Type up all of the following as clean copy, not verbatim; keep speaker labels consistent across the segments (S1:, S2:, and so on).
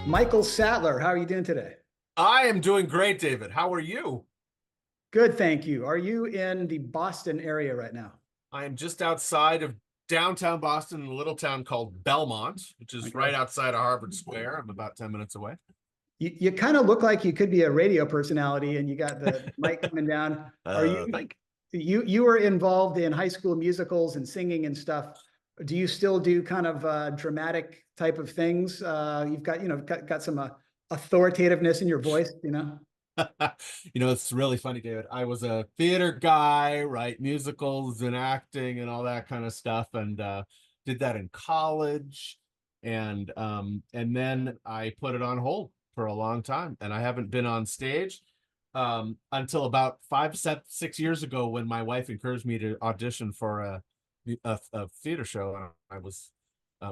S1: Michael Sattler, how are you doing today?
S2: I am doing great, David. How are you?
S1: Good, thank you. Are you in the Boston area right now?
S2: I am just outside of downtown Boston in a little town called Belmont, which is right
S1: Okay.
S2: outside of Harvard Square. I'm about 10 minutes away.
S1: You kind of look like you could be a radio personality, and you got the mic coming down. Are you
S2: Thank
S1: you were involved in high school musicals and singing and stuff? Do you still do kind of dramatic type of things? You've got got some authoritativeness in your voice, you know?
S2: It's really funny, David. I was a theater guy, right? Musicals and acting and all that kind of stuff, and did that in college. And then I put it on hold for a long time, and I haven't been on stage until about 6 years ago when my wife encouraged me to audition for a theater show. And I was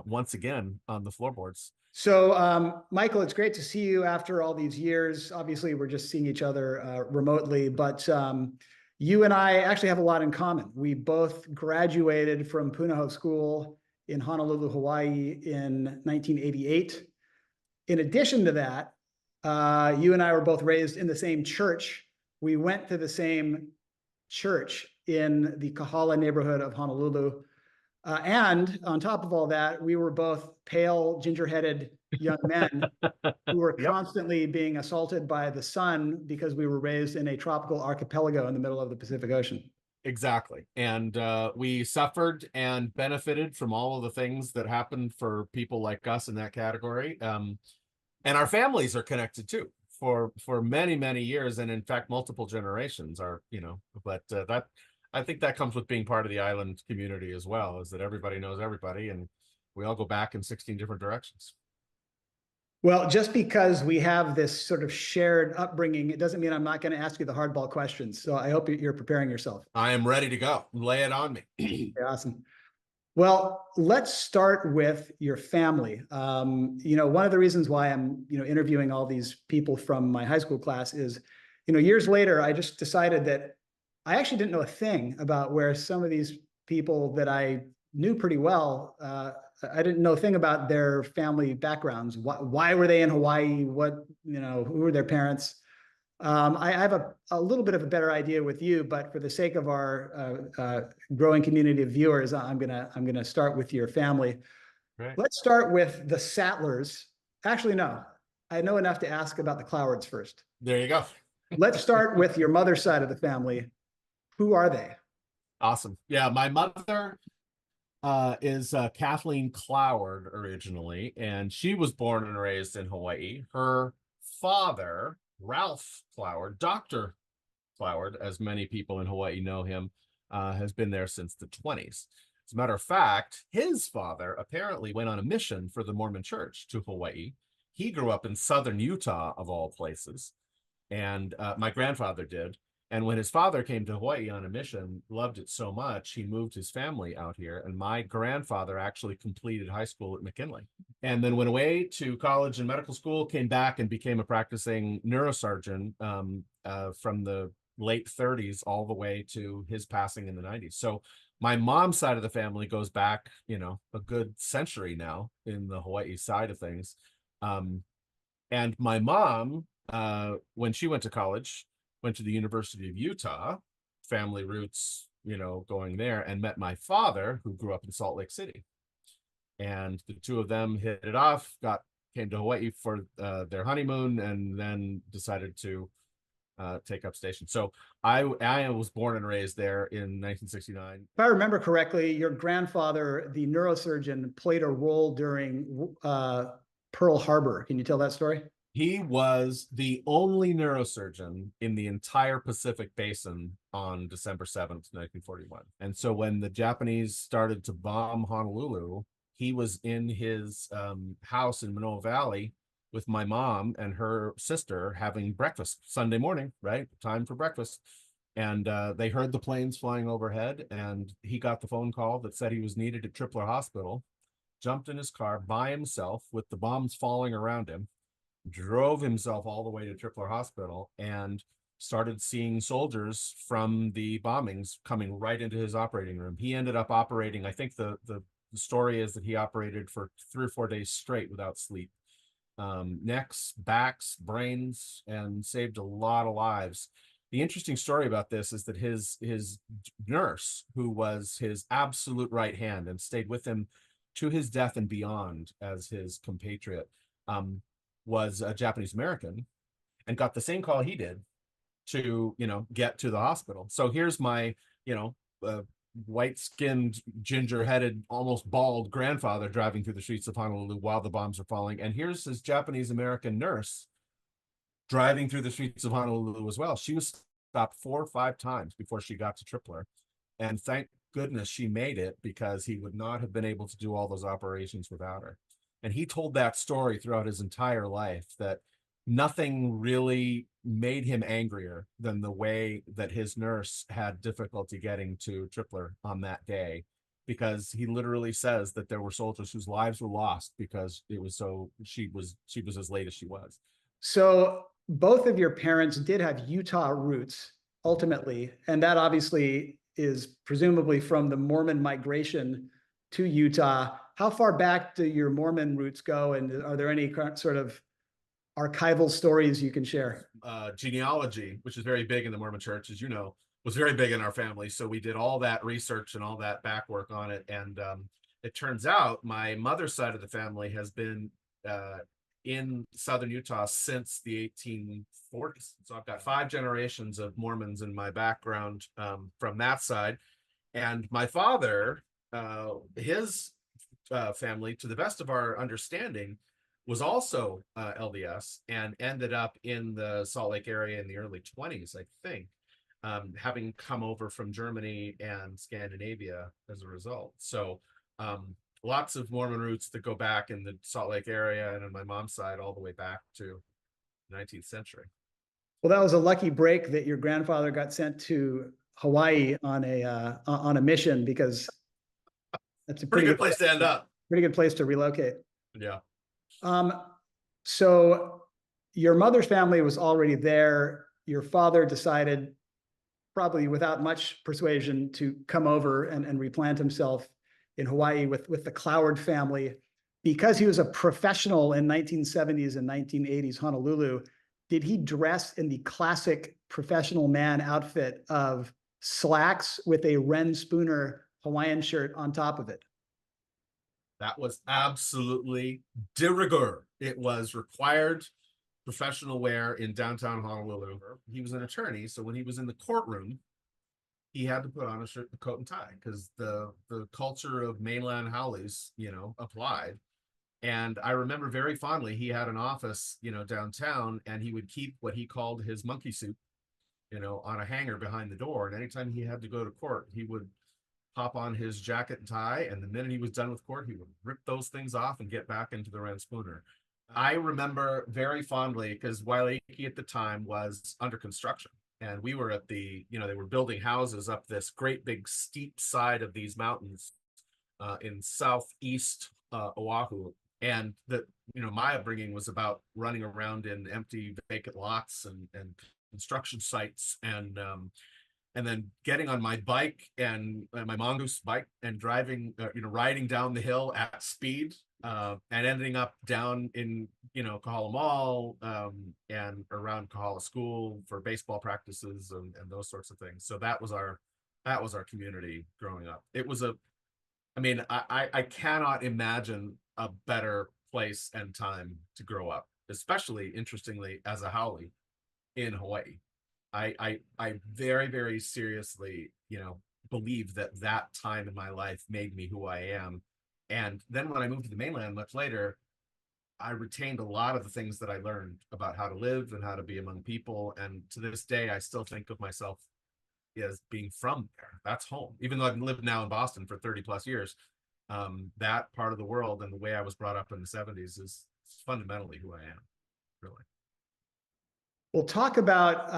S2: once again on the floorboards.
S1: So, Michael, it's great to see you after all these years. Obviously, we're just seeing each other remotely, but you and I actually have a lot in common. We both graduated from Punahou School in Honolulu, Hawaii in 1988. In addition to that, you and I were both raised in the same church. We went to the same church in the Kahala neighborhood of Honolulu. And on top of all that, we were both pale, ginger-headed young men who were
S2: Yep.
S1: constantly being assaulted by the sun because we were raised in a tropical archipelago in the middle of the Pacific Ocean.
S2: Exactly. And we suffered and benefited from all of the things that happened for people like us in that category. And our families are connected too for many, many years. And in fact, multiple generations but that I think that comes with being part of the island community as well, is that everybody knows everybody and we all go back in 16 different directions.
S1: Well, just because we have this sort of shared upbringing, it doesn't mean I'm not going to ask you the hardball questions. So I hope you're preparing yourself.
S2: I am ready to go. Lay it on me.
S1: Okay, awesome. Well, let's start with your family. One of the reasons why I'm, interviewing all these people from my high school class is, years later, I just decided that I actually didn't know a thing about where some of these people that I knew pretty well, I didn't know a thing about their family backgrounds. Why were they in Hawaii? Who were their parents? I have a little bit of a better idea with you, but for the sake of our growing community of viewers, I'm gonna start with your family.
S2: Right.
S1: Let's start with the Sattlers. Actually, no, I know enough to ask about the Clowards first.
S2: There you go.
S1: Let's start with your mother's side of the family. Who are they?
S2: Awesome. Yeah, my mother is Kathleen Cloward originally, and she was born and raised in Hawaii. Her father, Ralph Cloward, Dr. Cloward, as many people in Hawaii know him, has been there since the 20s. As a matter of fact, his father apparently went on a mission for the Mormon Church to Hawaii. He grew up in southern Utah, of all places, and my grandfather did. And when his father came to Hawaii on a mission, loved it so much, he moved his family out here. And my grandfather actually completed high school at McKinley and then went away to college and medical school, came back and became a practicing neurosurgeon from the late 30s all the way to his passing in the 90s. So my mom's side of the family goes back, a good century now in the Hawaii side of things. And my mom, when she went to college, went to the University of Utah, family roots, going there, and met my father, who grew up in Salt Lake City. And the two of them hit it off, came to Hawaii for their honeymoon, and then decided to take up station. So I was born and raised there in 1969.
S1: If I remember correctly, your grandfather, the neurosurgeon, played a role during Pearl Harbor. Can you tell that story?
S2: He was the only neurosurgeon in the entire Pacific Basin on December 7th, 1941. And so when the Japanese started to bomb Honolulu, he was in his house in Wailau Valley with my mom and her sister having breakfast Sunday morning, right? Time for breakfast. And they heard the planes flying overhead, and he got the phone call that said he was needed at Tripler Hospital, jumped in his car by himself with the bombs falling around him, drove himself all the way to Tripler Hospital, and started seeing soldiers from the bombings coming right into his operating room. He ended up operating, I think the story is that he operated for 3 or 4 days straight without sleep. necks, backs, brains, and saved a lot of lives. The interesting story about this is that his nurse, who was his absolute right hand and stayed with him to his death and beyond as his compatriot, was a Japanese American and got the same call he did to, get to the hospital. So here's my, white-skinned, ginger-headed, almost bald grandfather driving through the streets of Honolulu while the bombs are falling. And here's his Japanese American nurse driving through the streets of Honolulu as well. She was stopped 4 or 5 times before she got to Tripler. And thank goodness she made it, because he would not have been able to do all those operations without her. And he told that story throughout his entire life, that nothing really made him angrier than the way that his nurse had difficulty getting to Tripler on that day, because he literally says that there were soldiers whose lives were lost because it was she was as late as she was.
S1: So both of your parents did have Utah roots ultimately, and that obviously is presumably from the Mormon migration to Utah. How far back do your Mormon roots go, and are there any sort of archival stories you can share?
S2: Genealogy, which is very big in the Mormon church, as you know, was very big in our family. So we did all that research and all that back work on it. And it turns out my mother's side of the family has been in southern Utah since the 1840s. So I've got 5 generations of Mormons in my background from that side. And my father, his family, to the best of our understanding, was also LDS and ended up in the Salt Lake area in the early 20s, I think, having come over from Germany and Scandinavia as a result. So lots of Mormon roots that go back in the Salt Lake area, and on my mom's side all the way back to the 19th century.
S1: Well, that was a lucky break that your grandfather got sent to Hawaii on a mission, because that's a
S2: pretty good place to end up.
S1: Pretty good place to relocate.
S2: Yeah.
S1: So your mother's family was already there. Your father decided, probably without much persuasion, to come over and replant himself in Hawaii with the Cloward family. Because he was a professional in 1970s and 1980s Honolulu, did he dress in the classic professional man outfit of slacks with a Ren Spooner Hawaiian shirt on top of it?
S2: That was absolutely de rigueur. It was required professional wear in downtown Honolulu. He was an attorney, so when he was in the courtroom, he had to put on a shirt, a coat and tie, because the culture of mainland haoles, applied. And I remember very fondly, he had an office, downtown, and he would keep what he called his monkey suit, on a hanger behind the door. And anytime he had to go to court, he would pop on his jacket and tie, and the minute he was done with court, he would rip those things off and get back into the Ren Spooner. I remember very fondly, because Wailiki at the time was under construction, and we were at they were building houses up this great big steep side of these mountains in southeast Oahu. And my upbringing was about running around in empty vacant lots and construction sites, and then getting on my bike and my mongoose bike and driving, riding down the hill at speed, and ending up down in, Kahala Mall and around Kahala School for baseball practices and those sorts of things. So that was our community growing up. It was I cannot imagine a better place and time to grow up, especially, interestingly, as a haole in Hawaii. I very, very seriously, believe that time in my life made me who I am. And then when I moved to the mainland much later, I retained a lot of the things that I learned about how to live and how to be among people. And to this day, I still think of myself as being from there. That's home. Even though I've lived now in Boston for 30 plus years, that part of the world and the way I was brought up in the 70s is fundamentally who I am, really.
S1: We'll talk about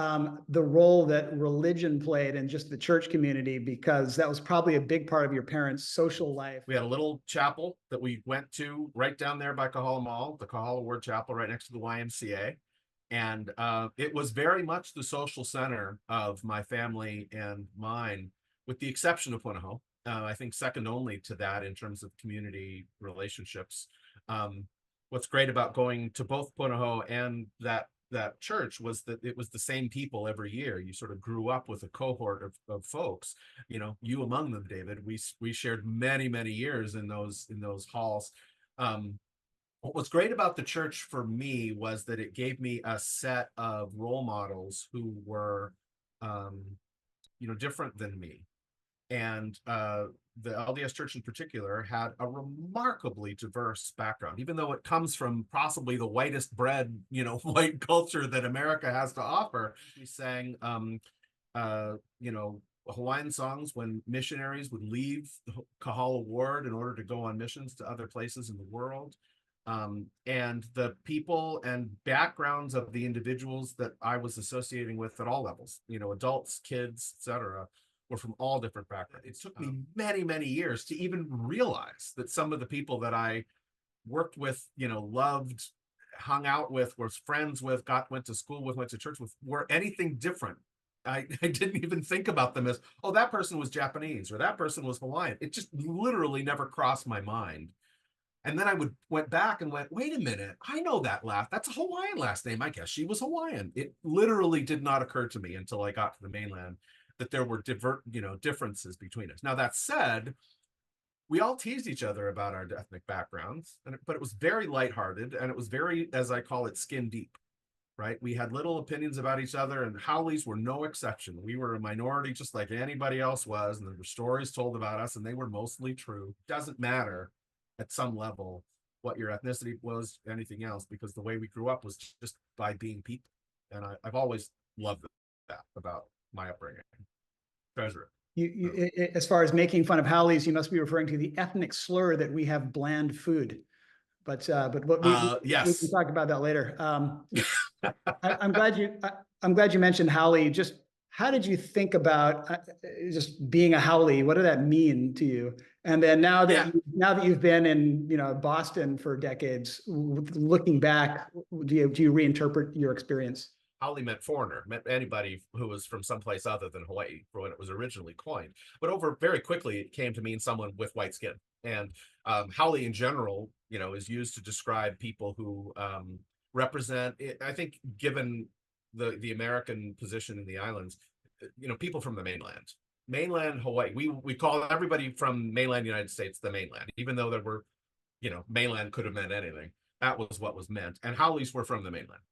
S1: the role that religion played in just the church community, because that was probably a big part of your parents' social life.
S2: We had a little chapel that we went to right down there by Kahala Mall, the Kahala Ward Chapel, right next to the YMCA. And it was very much the social center of my family and mine, with the exception of Punahou. I think second only to that in terms of community relationships. what's great about going to both Punahou and that church was that it was the same people every year. You sort of grew up with a cohort of folks, you among them, David. We shared many years in those halls. What was great about the church for me was that it gave me a set of role models who were, different than me. And the LDS Church in particular had a remarkably diverse background, even though it comes from possibly the whitest bread, white culture that America has to offer. We sang, Hawaiian songs when missionaries would leave the Kahala ward in order to go on missions to other places in the world. And the people and backgrounds of the individuals that I was associating with at all levels, adults, kids, etc., were from all different backgrounds. It took me many years to even realize that some of the people that I worked with, loved, hung out with, was friends with, went to school with, went to church with, were anything different. I didn't even think about them as, oh, that person was Japanese or that person was Hawaiian. It just literally never crossed my mind. And then I went back and went, wait a minute, I know that that's a Hawaiian last name. I guess she was Hawaiian. It literally did not occur to me until I got to the mainland that there were differences between us. Now, that said, we all teased each other about our ethnic backgrounds, but it was very lighthearted, and it was very, as I call it, skin deep, right? We had little opinions about each other, and Howleys were no exception. We were a minority just like anybody else was, and there were stories told about us, and they were mostly true. It doesn't matter at some level what your ethnicity was, anything else, because the way we grew up was just by being people. And I've always loved that about my upbringing. Treasure it.
S1: As far as making fun of Howleys, you must be referring to the ethnic slur that we have bland food. But
S2: yes,
S1: we can talk about that later. I'm glad you mentioned Howley. Just how did you think about just being a Howley? What did that mean to you? And then now that you've been in Boston for decades, looking back, do you reinterpret your experience?
S2: Howley meant foreigner, meant anybody who was from someplace other than Hawaii for when it was originally coined. But very quickly, it came to mean someone with white skin. And Howley in general, is used to describe people who represent, I think, given the American position in the islands, people from the mainland Hawaii. We call everybody from mainland United States the mainland, even though there were, mainland could have meant anything. That was what was meant. And Howleys were from the mainland.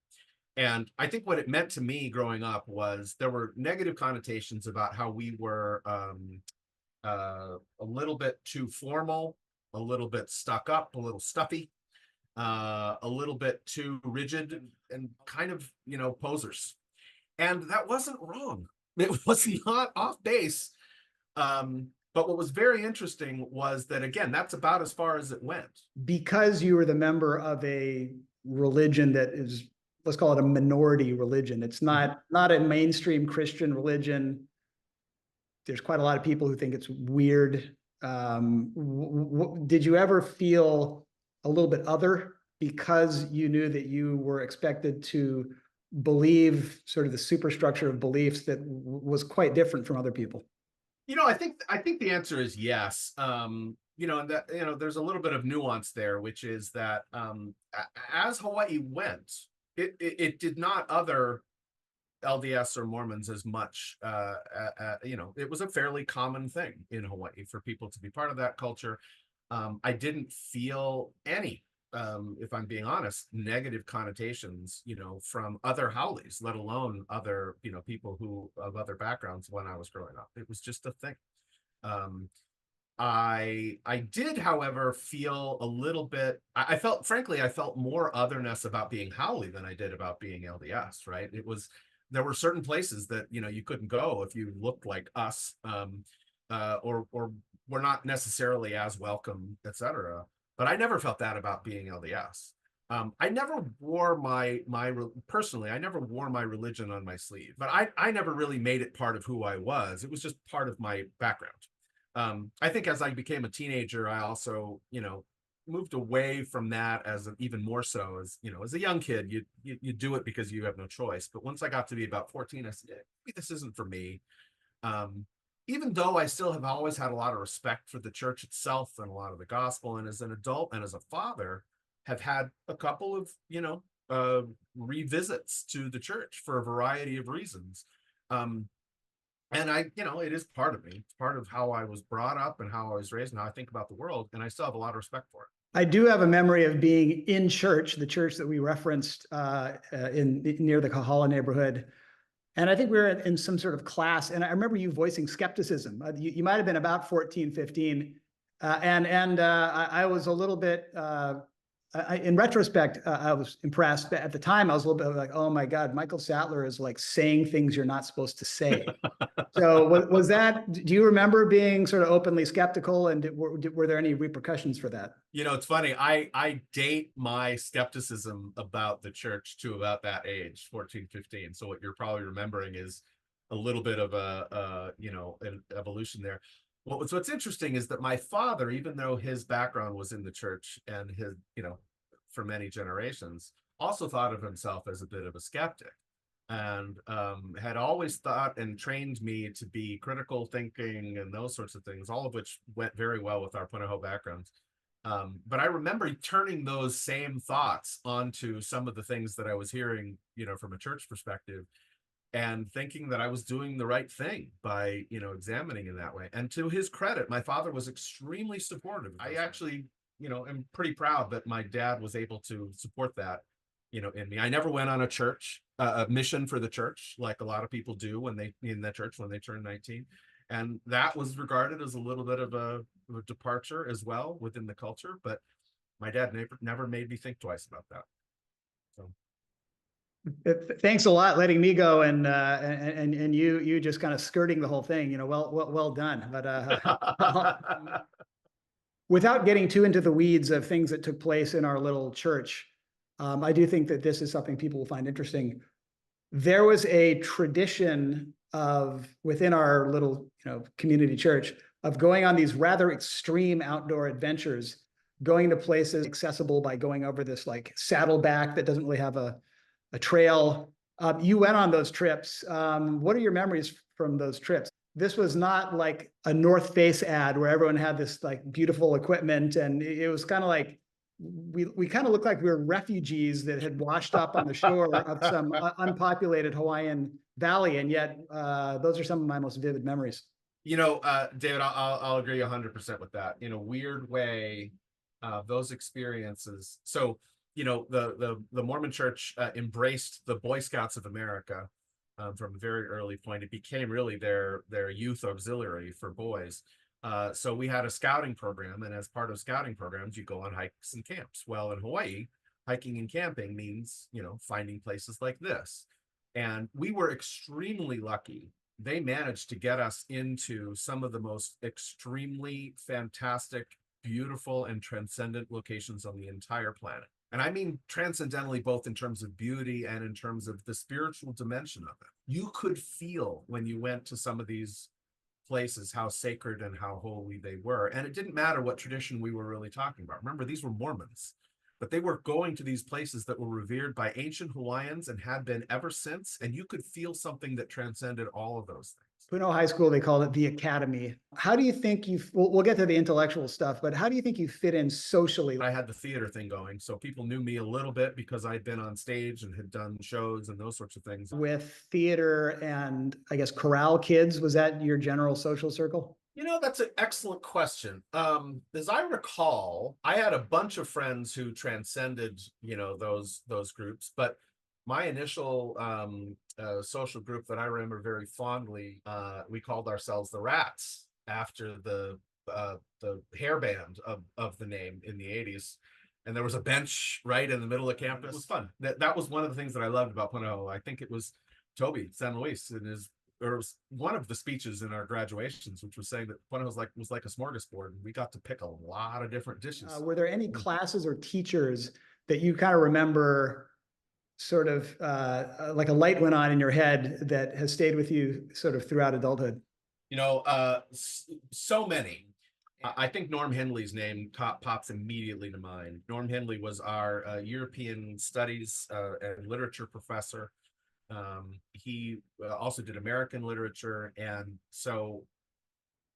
S2: And I think what it meant to me growing up was there were negative connotations about how we were a little bit too formal, a little bit stuck up, a little stuffy, a little bit too rigid and kind of, posers. And that wasn't wrong. It was not off base. But what was very interesting was that, again, that's about as far as it went.
S1: Because you were the member of a religion that is, let's call it a minority religion. It's not a mainstream Christian religion. There's quite a lot of people who think it's weird. Did you ever feel a little bit other because you knew that you were expected to believe sort of the superstructure of beliefs that was quite different from other people?
S2: I think the answer is yes. And that, there's a little bit of nuance there, which is that as Hawaii went, it did not other LDS or Mormons as much. It was a fairly common thing in Hawaii for people to be part of that culture. I didn't feel any, if I'm being honest, negative connotations, from other Howleys, let alone other, people who of other backgrounds when I was growing up. It was just a thing. I did, however, feel a little bit, I felt more otherness about being Howley than I did about being LDS, right? There were certain places that, you couldn't go if you looked like us, or were not necessarily as welcome, etc. But I never felt that about being LDS. I never wore personally, I never wore my religion on my sleeve, but I never really made it part of who I was. It was just part of my background. I think as I became a teenager, I also, moved away from that even more so as a young kid, you do it because you have no choice. But once I got to be about 14, I said, maybe this isn't for me. Even though I still have always had a lot of respect for the church itself and a lot of the gospel, and as an adult and as a father, have had a couple of, revisits to the church for a variety of reasons. And it is part of me. It's part of how I was brought up and how I was raised and how I think about the world. And I still have a lot of respect for it.
S1: I do have a memory of being in church, the church that we referenced in near the Kahala neighborhood. And I think we were in some sort of class. And I remember you voicing skepticism. You might have been about 14, 15. I was a little bit, in retrospect, I was impressed. But at the time, I was a little bit like, oh my God, Michael Sattler is like saying things you're not supposed to say. So was that, do you remember being sort of openly skeptical, and were there any repercussions for that?
S2: It's funny. I date my skepticism about the church to about that age, 14, 15. So what you're probably remembering is a little bit of an evolution there. What's interesting is that my father, even though his background was in the church and his, for many generations, also thought of himself as a bit of a skeptic, and had always thought and trained me to be critical thinking and those sorts of things, all of which went very well with our Punahou backgrounds. But I remember turning those same thoughts onto some of the things that I was hearing, from a church perspective, and thinking that I was doing the right thing by, examining in that way. And to his credit, my father was extremely supportive. I actually, am pretty proud that my dad was able to support that, in me. I never went on a mission for the church, like a lot of people do when they turn 19. And that was regarded as a little bit of a departure as well within the culture. But my dad never made me think twice about that. So.
S1: Thanks a lot letting me go and you just kind of skirting the whole thing, well done. But without getting too into the weeds of things that took place in our little church, I do think that this is something people will find interesting. There was a tradition within our little community church of going on these rather extreme outdoor adventures, going to places accessible by going over this like saddleback that doesn't really have a trail. You went on those trips. What are your memories from those trips? This was not like a North Face ad where everyone had this like beautiful equipment, and it was kind of like we kind of looked like we were refugees that had washed up on the shore of some unpopulated Hawaiian valley, and yet those are some of my most vivid memories.
S2: David, I'll agree 100% with that. In a weird way, those experiences. So, the Mormon Church embraced the Boy Scouts of America from a very early point. It became really their youth auxiliary for boys. So we had a scouting program, and as part of scouting programs, you go on hikes and camps. Well, in Hawaii, hiking and camping means, finding places like this. And we were extremely lucky. They managed to get us into some of the most extremely fantastic, beautiful, and transcendent locations on the entire planet. And I mean transcendentally, both in terms of beauty and in terms of the spiritual dimension of it. You could feel when you went to some of these places how sacred and how holy they were. And it didn't matter what tradition we were really talking about. Remember, these were Mormons, but they were going to these places that were revered by ancient Hawaiians and had been ever since. And you could feel something that transcended all of those things.
S1: Punahou High School, they called it the Academy. How do you think we'll get to the intellectual stuff, but how do you think you fit in socially?
S2: I had the theater thing going, so people knew me a little bit because I'd been on stage and had done shows and those sorts of things.
S1: With theater and I guess chorale kids, was that your general social circle?
S2: That's an excellent question. As I recall, I had a bunch of friends who transcended, those groups, but my initial social group that I remember very fondly, we called ourselves the Rats after the hairband of the name in the 80s. And there was a bench right in the middle of campus. It was fun. That was one of the things that I loved about Punahou. I think it was Toby San Luis in it was one of the speeches in our graduations, which was saying that Punahou was like a smorgasbord, and we got to pick a lot of different dishes.
S1: Were there any classes or teachers that you kind of remember sort of like a light went on in your head that has stayed with you sort of throughout adulthood?
S2: So many. I think Norm Henley's name pops immediately to mind. Norm Henley was our European studies and literature professor. He also did American literature. And so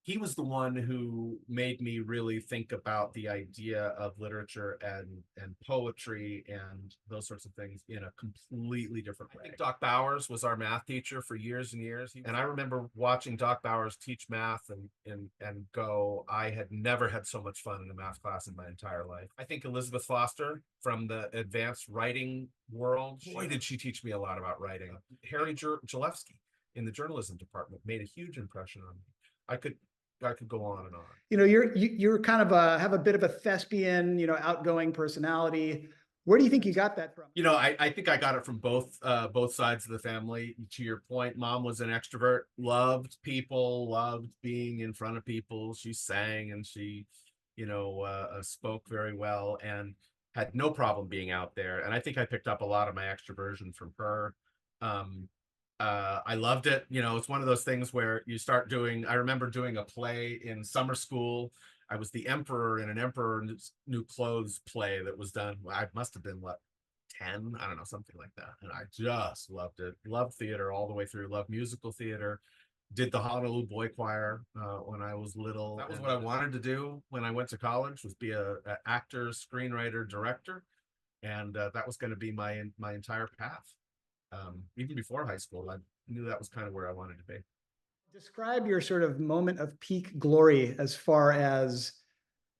S2: he was the one who made me really think about the idea of literature and poetry and those sorts of things in a completely different way. I think Doc Bowers was our math teacher for years and years. And I remember watching Doc Bowers teach math and go, I had never had so much fun in a math class in my entire life. I think Elizabeth Foster from the advanced writing world, boy, did she teach me a lot about writing. Harry Jalewski in the journalism department made a huge impression on me. I could go on and on.
S1: You know, you're kind of have a bit of a thespian, you know, outgoing personality. Where do you think you got that from?
S2: You know, I think I got it from both sides of the family. To your point, mom was an extrovert, loved people, loved being in front of people. She sang and she, you know, spoke very well and had no problem being out there. And I think I picked up a lot of my extroversion from her. I loved it. You know, it's one of those things where you start doing, I remember doing a play in summer school. I was the emperor in an Emperor New Clothes play that was done. I must have been, what, 10? I don't know, something like that. And I just loved it. Loved theater all the way through. Loved musical theater. Did the Honolulu Boy Choir when I was little. That was what I wanted to do when I went to college, was be a actor, screenwriter, director. And that was going to be my entire path. Even before high school, I knew that was kind of where I wanted to be.
S1: Describe your sort of moment of peak glory as far as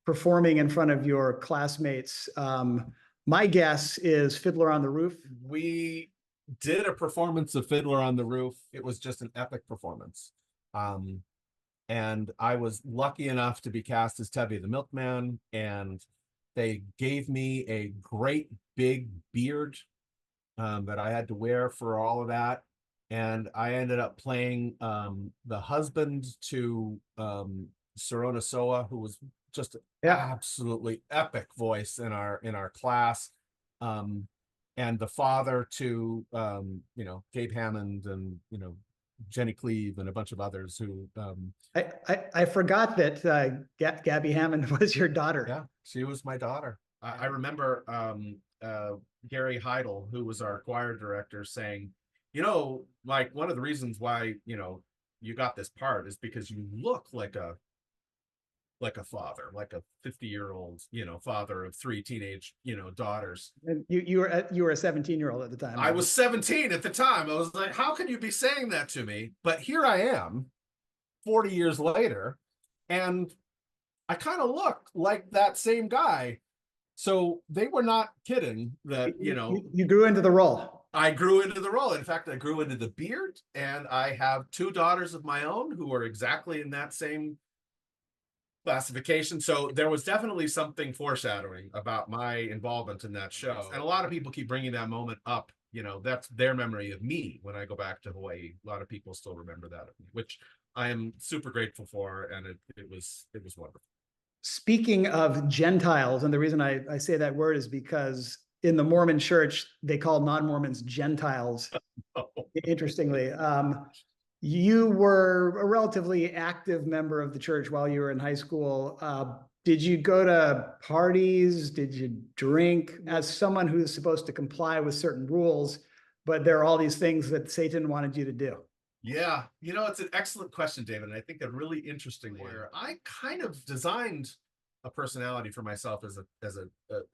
S1: performing in front of your classmates. My guess is Fiddler on the Roof.
S2: We did a performance of Fiddler on the Roof. It was just an epic performance. And I was lucky enough to be cast as Tevye the Milkman, and they gave me a great big beard that I had to wear for all of that. And I ended up playing the husband to Sorona Soa, who was just an absolutely epic voice in our class. And the father to you know, Gabe Hammond and, you know, Jenny Cleve and a bunch of others who
S1: I forgot that Gabby Hammond was your daughter.
S2: Yeah, she was my daughter. I remember Gary Heidel, who was our choir director, saying, you know, like, one of the reasons why, you know, you got this part is because you look like a father, like a 50-year-old, you know, father of 3 teenage, you know, daughters.
S1: And you were a 17-year-old at the time.
S2: I was 17 at the time. I was like, how can you be saying that to me? But here I am 40 years later, and I kind of look like that same guy. So they were not kidding that, you know.
S1: You grew into the role.
S2: I grew into the role. In fact, I grew into the beard, and I have 2 daughters of my own who are exactly in that same classification. So there was definitely something foreshadowing about my involvement in that show. And a lot of people keep bringing that moment up. You know, that's their memory of me when I go back to Hawaii. A lot of people still remember that of me, which I am super grateful for. And it was wonderful.
S1: Speaking of Gentiles, and the reason I say that word is because in the Mormon church, they call non-Mormons Gentiles. Interestingly, you were a relatively active member of the church while you were in high school. Did you go to parties? Did you drink? As someone who's supposed to comply with certain rules, but there are all these things that Satan wanted you to do.
S2: Yeah, you know, it's an excellent question, David, and I think a really interesting one. I kind of designed a personality for myself as a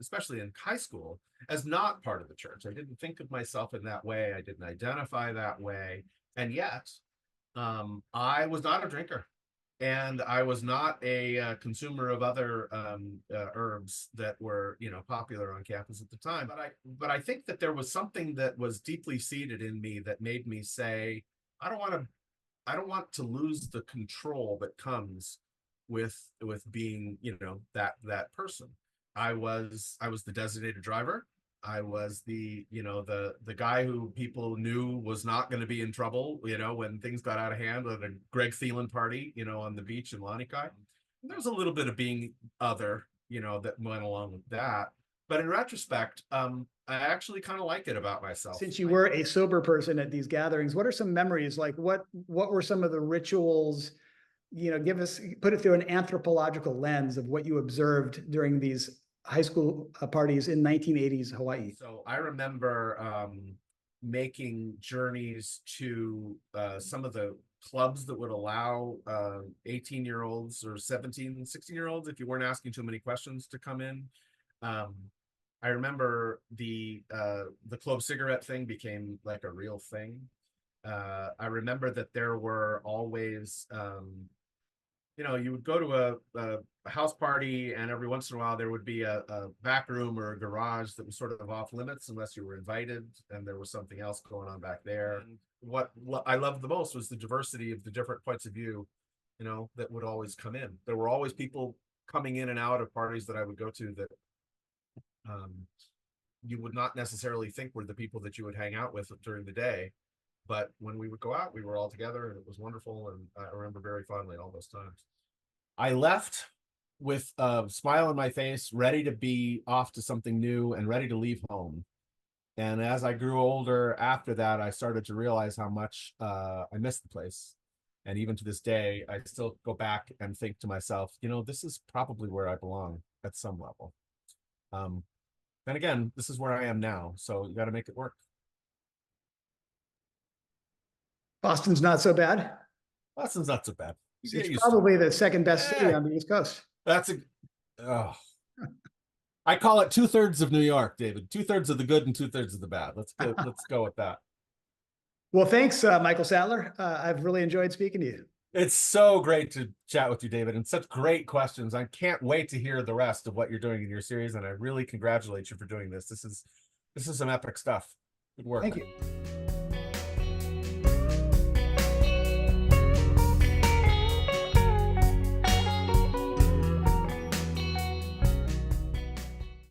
S2: especially in high school, as not part of the church. I didn't think of myself in that way. I didn't identify that way, and yet I was not a drinker, and I was not a consumer of other herbs that were, you know, popular on campus at the time. But I think that there was something that was deeply seated in me that made me say, I don't want to lose the control that comes with being, you know, that person. I was the designated driver. I was the, you know, the guy who people knew was not going to be in trouble, you know, when things got out of hand at a Greg Thielen party, you know, on the beach in Lanikai. There was a little bit of being other, you know, that went along with that. But in retrospect, I actually kind of like it about myself.
S1: Since you were a sober person at these gatherings, what are some memories? Like what were some of the rituals? You know, put it through an anthropological lens of what you observed during these high school parties in 1980s Hawaii.
S2: So I remember making journeys to some of the clubs that would allow 18-year-olds or 17, 16-year-olds, if you weren't asking too many questions, to come in. I remember the club cigarette thing became like a real thing. I remember that there were always, you would go to a house party, and every once in a while there would be a back room or a garage that was sort of off limits unless you were invited, and there was something else going on back there. And what I loved the most was the diversity of the different points of view, that would always come in. There were always people coming in and out of parties that I would go to that you would not necessarily think were the people that you would hang out with during the day. But when we would go out, we were all together, and it was wonderful. And I remember very fondly all those times. I left with a smile on my face, ready to be off to something new and ready to leave home. And as I grew older after that, I started to realize how much I missed the place. And even to this day, I still go back and think to myself, this is probably where I belong at some level. And again, this is where I am now. So you got to make it work.
S1: Boston's not so bad.
S2: Boston's not so bad.
S1: It's probably the second best city on the East Coast.
S2: I call it 2/3 of New York, David. 2/3 of the good and 2/3 of the bad. Let's go with that.
S1: Well, thanks, Michael Sattler. I've really enjoyed speaking to you.
S2: It's so great to chat with you, David, and such great questions. I can't wait to hear the rest of what you're doing in your series, and I really congratulate you for doing this. This is some epic stuff. Good work.
S1: Thank you.